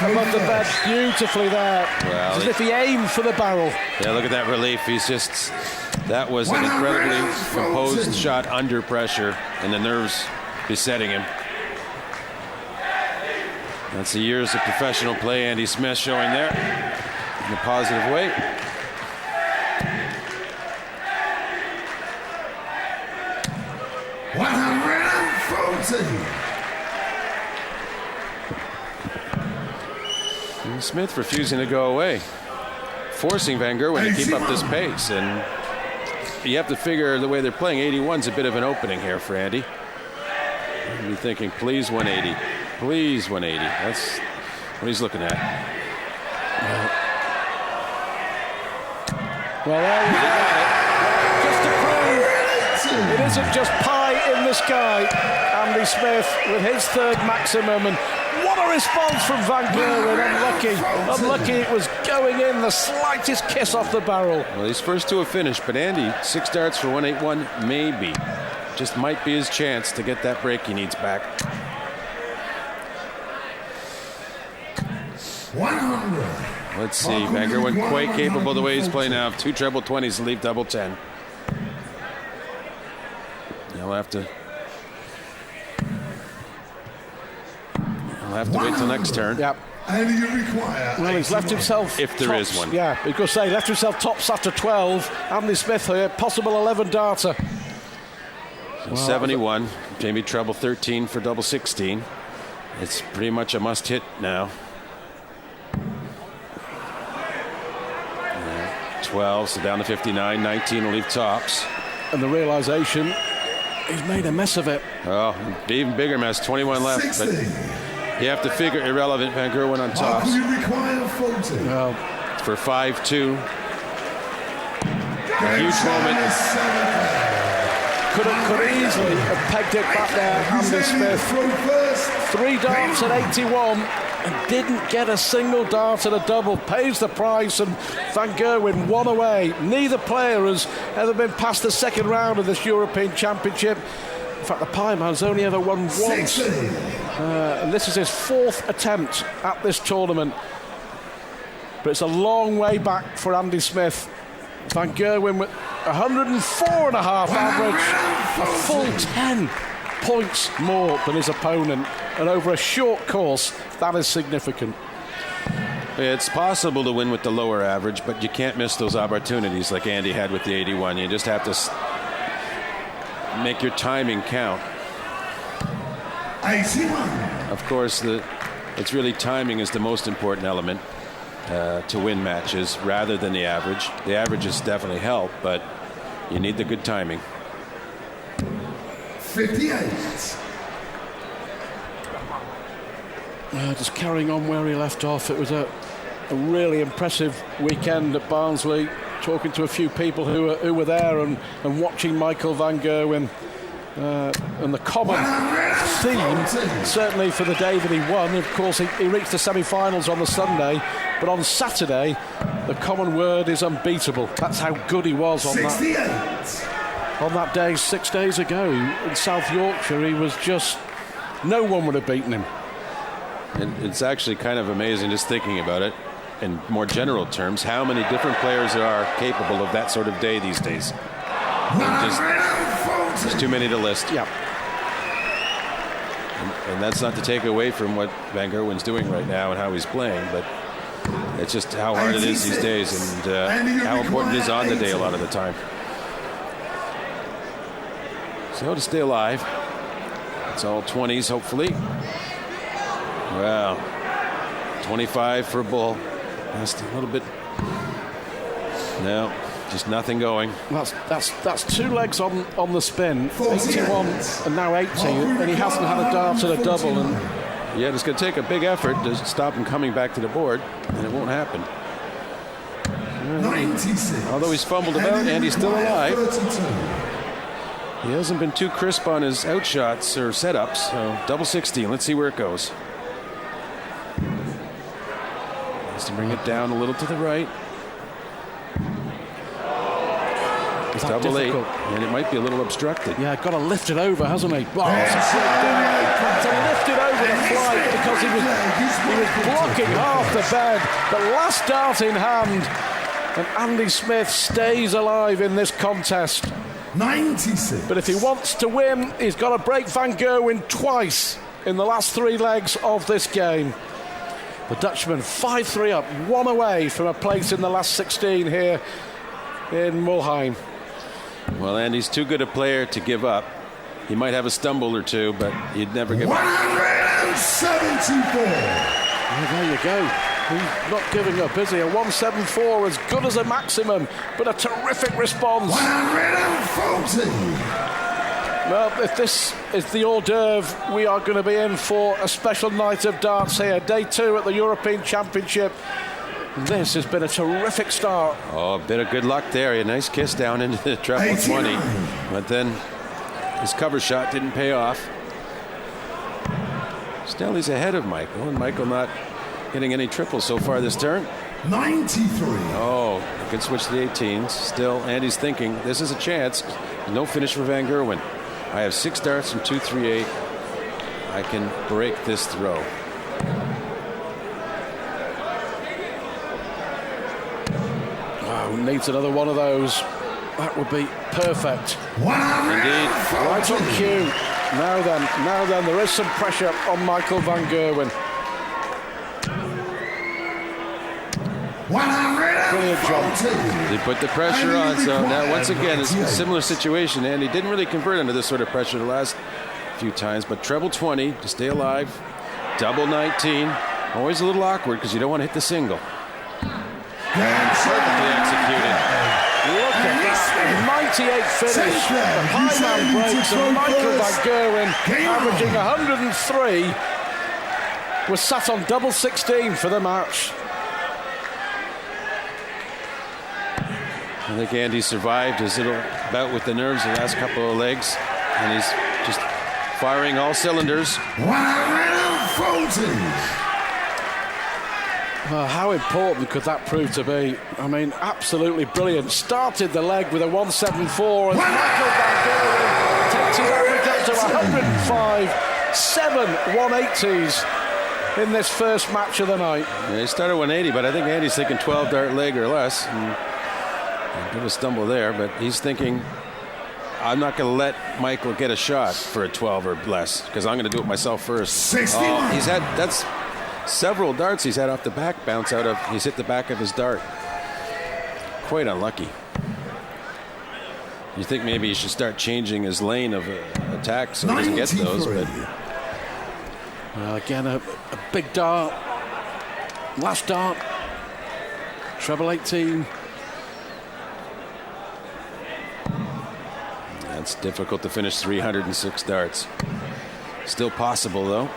above the bed beautifully there. Well, as if he aimed for the barrel. Yeah, look at that relief. That was an incredibly composed shot under pressure, and the nerves besetting him. That's the years of professional play Andy Smith showing there in a positive way. And Smith refusing to go away, forcing Van Gerwen to keep up this pace. And you have to figure the way they're playing, 81's a bit of an opening here for Andy. You're thinking, please 180. Please 180. That's what he's looking at. Well, there we go. Just to prove it isn't just pie in the sky. Andy Smith with his third maximum, and what a response from Van Gerwen. Unlucky it was going in the slightest kiss off the barrel. Well, these first two have finished, but Andy, 6 darts for 181, maybe. Just might be his chance to get that break he needs back. 100. Let's see, Van Gerwen quite capable the way he's playing now. 2 treble 20s to leave double 10. He'll have to wait till next turn. Yep. Well, he's left himself if there tops. is one. Yeah, because he left himself tops after 12. Andy Smith here, possible 11 darter. So 71, maybe treble 13 for double 16. It's pretty much a must hit now. 12, so down to 59. 19 will leave tops. And the realization, he's made a mess of it. Oh, even bigger mess. 21 left. 60. But you have to figure irrelevant. Van Gerwen on tops. Well, for 5-2. A huge moment. Could easily have pegged it back there, Andy Smith. 3 darts at 81 and didn't get a single dart at a double. Pays the price, and Van Gerwen one away. Neither player has ever been past the second round of this European Championship. In fact, the Pie Man's only ever won once. And this is his 4th attempt at this tournament. But it's a long way back for Andy Smith. Van Gerwen with 104.5 average, a full 10 points more than his opponent, and over a short course, that is significant. It's possible to win with the lower average, but you can't miss those opportunities like Andy had with the 81. You just have to make your timing count. 81. Of course, it's really timing is the most important element to win matches rather than the average. The averages definitely help, but you need the good timing. 58. Just carrying on where he left off, it was a really impressive weekend at Barnsley. Talking to a few people who were there and watching Michael Van Gerwen. And the common theme, certainly for the day that he won, of course, he reached the semi-finals on the Sunday, but on Saturday, the common word is unbeatable. That's how good he was on that day 6 days ago in South Yorkshire. He was just, no one would have beaten him. And it's actually kind of amazing just thinking about it in more general terms, how many different players there are capable of that sort of day these days. There's too many to list. Yeah. And that's not to take away from what Van Gerwen's doing right now and how he's playing, but it's just how hard it is these days and how important it is on the day a lot of the time. So to stay alive, it's all 20s hopefully. Wow. 25 for a bull. Just a little bit. No. Just nothing going. That's 2 legs on the spin, 81 and now 80, and he hasn't had a dart and a double. And yeah, it's going to take a big effort to stop him coming back to the board, and it won't happen. 96. Although he's fumbled about, and he's still alive. He hasn't been too crisp on his outshots or setups, so double 16. Let's see where it goes. Has to bring it down a little to the right. Double difficult? 8, and it might be a little obstructed. Yeah, got to lift it over, hasn't he? Wow, had to lift it over the flight because he was blocking half the bed. The last dart in hand, and Andy Smith stays alive in this contest. 96. But if he wants to win, he's got to break Van Gerwen twice in the last 3 legs of this game. The Dutchman 5-3 up, 1 away from a place in the last 16 here in Mulheim. Well, Andy's too good a player to give up. He might have a stumble or two, but he'd never give up. 174. Well, there you go. He's not giving up, is he? A 174, as good as a maximum, but a terrific response. 140. Well, if this is the hors d'oeuvre, we are going to be in for a special night of darts here. Day 2 at the European Championship. This has been a terrific start. Oh, a bit of good luck there. A nice kiss down into the treble 20. But then his cover shot didn't pay off. Still, he's ahead of Michael, and Michael not getting any triples so far this turn. 93. Oh, good switch to the 18s. Still, Andy's thinking, this is a chance. No finish for Van Gerwen. I have 6 darts from 238. I can break this throw. Wow, needs another one of those. That would be perfect. Indeed. Right on cue. Now then, there is some pressure on Michael Van Gerwen. Brilliant job. He put the pressure on, so now once again it's a similar situation, and he didn't really convert under this sort of pressure the last few times, but treble 20 to stay alive, double 19, always a little awkward because you don't want to hit the single. Perfectly executed. Look at that 98 finish. The high man breaks, and Michael Van Gerwen, averaging 103, was sat on double 16 for the match. I think Andy survived his little bout with the nerves the last couple of legs, and he's just firing all cylinders. 140. How important could that prove to be? I mean, absolutely brilliant. Started the leg with a 174, and Michael Van Gerwen takes his average up to 105, 7 180s in this first match of the night. Yeah, he started 180, but I think Andy's thinking 12 dart leg or less. And a bit of a stumble there, but he's thinking, I'm not going to let Michael get a shot for a 12 or less because I'm going to do it myself first. 61. He's had that's several darts he's had off the back bounce out of. He's hit the back of his dart. Quite unlucky. You think maybe he should start changing his lane of attack so he doesn't get those, but again, a big dart. Last dart. Treble 18. it's difficult to finish 306 darts. Still possible, though.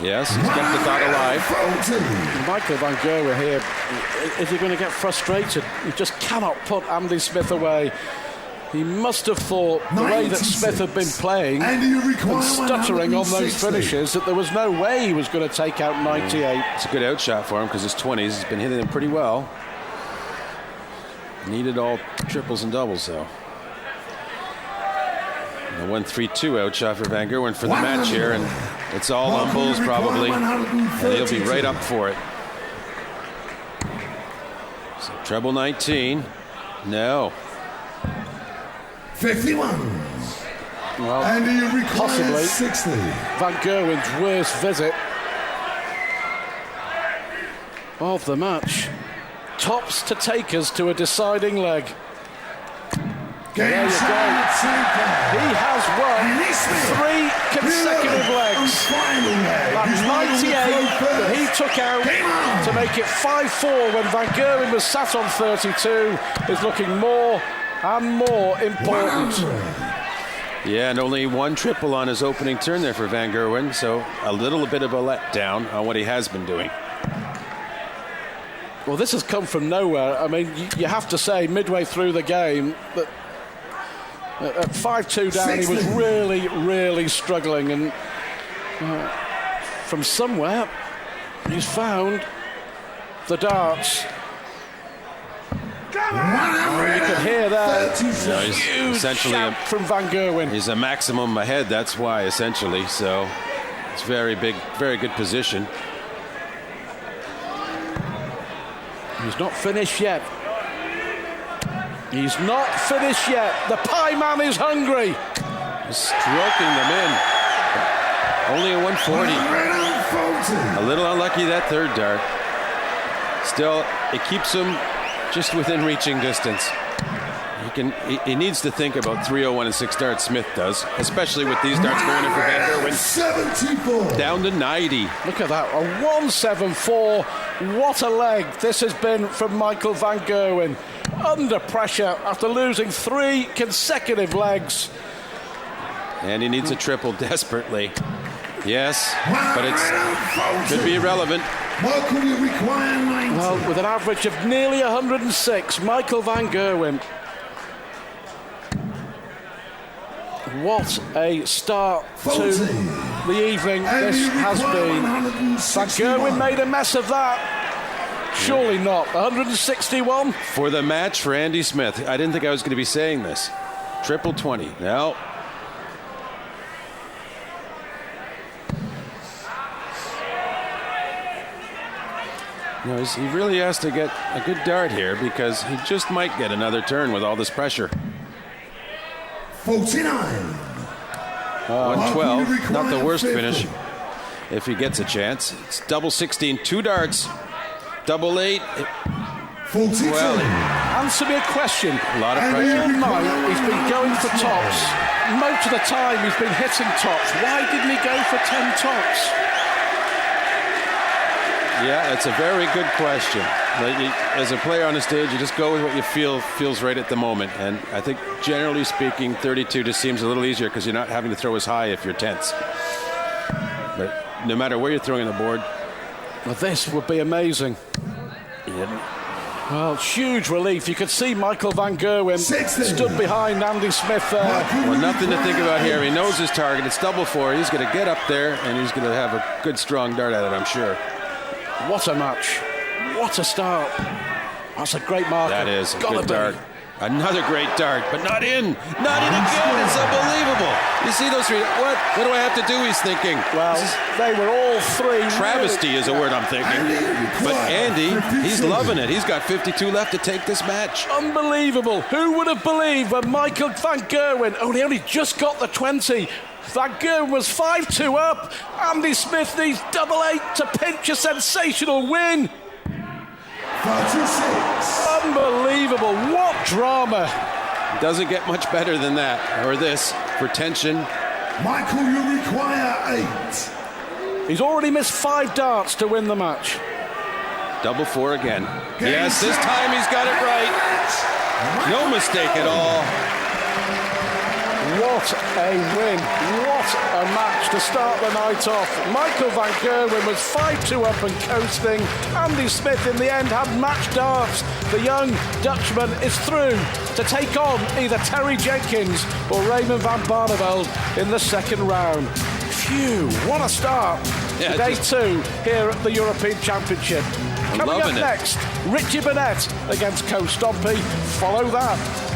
Yes, he's kept the thought alive. Michael Van Gerwen here, is he going to get frustrated? He just cannot put Andy Smith away. He must have thought, the way that Smith had been playing and stuttering on those finishes, that there was no way he was going to take out 98. It's a good outshot for him because his 20s, he's been hitting them pretty well. Needed all triples and doubles, though. The 1-3-2 outshot for Van Gerwen for the match here, and it's all on bulls probably, and he'll be right up for it. So treble 19, no. 51. Well, and he requires possibly 60. Van Gerwen's worst visit of the match. Tops to take us to a deciding leg. There you go. He has won 3 consecutive legs. That 98 that he took out to make it 5-4 when Van Gerwen was sat on 32 is looking more and more important. Yeah, and only 1 triple on his opening turn there for Van Gerwen, so a little bit of a letdown on what he has been doing. Well, this has come from nowhere. I mean, you have to say, midway through the game, that at 5-2 down, 60. He was really, really struggling. And from somewhere, he's found the darts. You could hear that. He's Huge essentially shout from Van Gerwen. he's a maximum ahead. That's why, essentially. So it's very big, very good position. He's not finished yet. He's not finished yet. The pie man is hungry. He's stroking them in. Only a 140. A little unlucky that third dart. Still, it keeps him just within reaching distance. He needs to think about 301 and 6 darts. Smith does, especially with these darts going in for Van Gerwen. 74. Down to 90. Look at that, a 174. What a leg this has been from Michael Van Gerwen. Under pressure after losing 3 consecutive legs. And he needs a triple desperately. Yes, but it could be irrelevant. Michael, you require 90. Well, with an average of nearly 106, Michael Van Gerwen. What a start to the evening this has been. Van Gerwen made a mess of that. Surely not. 161. For the match for Andy Smith. I didn't think I was going to be saying this. Triple 20. No. He really has to get a good dart here because he just might get another turn with all this pressure. 49. 112. Not the worst finish if he gets a chance. It's double 16. 2 darts. Double 8. 42. Well, Answer me a question. a lot of All pressure. night he's been going for tops. Most of the time he's been hitting tops. Why didn't he go for 10 tops? Yeah, that's a very good question. As a player on the stage, you just go with what you feels right at the moment. And I think, generally speaking, 32 just seems a little easier because you're not having to throw as high if you're tense. But no matter where you're throwing the board, Well, this would be amazing. Well, huge relief. You could see Michael Van Gerwen 60. stood behind Andy Smith there. well, nothing to think about here. He knows his target. It's double 4. He's going to get up there, and he's going to have a good, strong dart at it, I'm sure. What a match. What a start. That's a great marker. That is a Gotta good be. dart. Another great dart, but not in. Not in again. It's unbelievable. You see those 3. What do I have to do, he's thinking. Well, they were all 3. Travesty is a word I'm thinking. But Andy, he's loving it. He's got 52 left to take this match. Unbelievable. Who would have believed when Michael Van Gerwen only just got the 20? Van Gerwen was 5-2 up. Andy Smith needs double 8 to pinch a sensational win. 36. Unbelievable. What drama. Doesn't get much better than that, or this, for tension. Michael, you require 8. He's already missed 5 darts to win the match. Double 4 again. Yes, this time he's got it right. No mistake at all. What a win. What a match to start the night off. Michael Van Gerwen was 5-2 up and coasting. Andy Smith in the end had match darts. The young Dutchman is through to take on either Terry Jenkins or Raymond van Barneveld in the second round. Phew, what a start. Yeah, Day 2 here at the European Championship. Coming up loving it. next, Richie Burnett against Co Stompy. Follow that.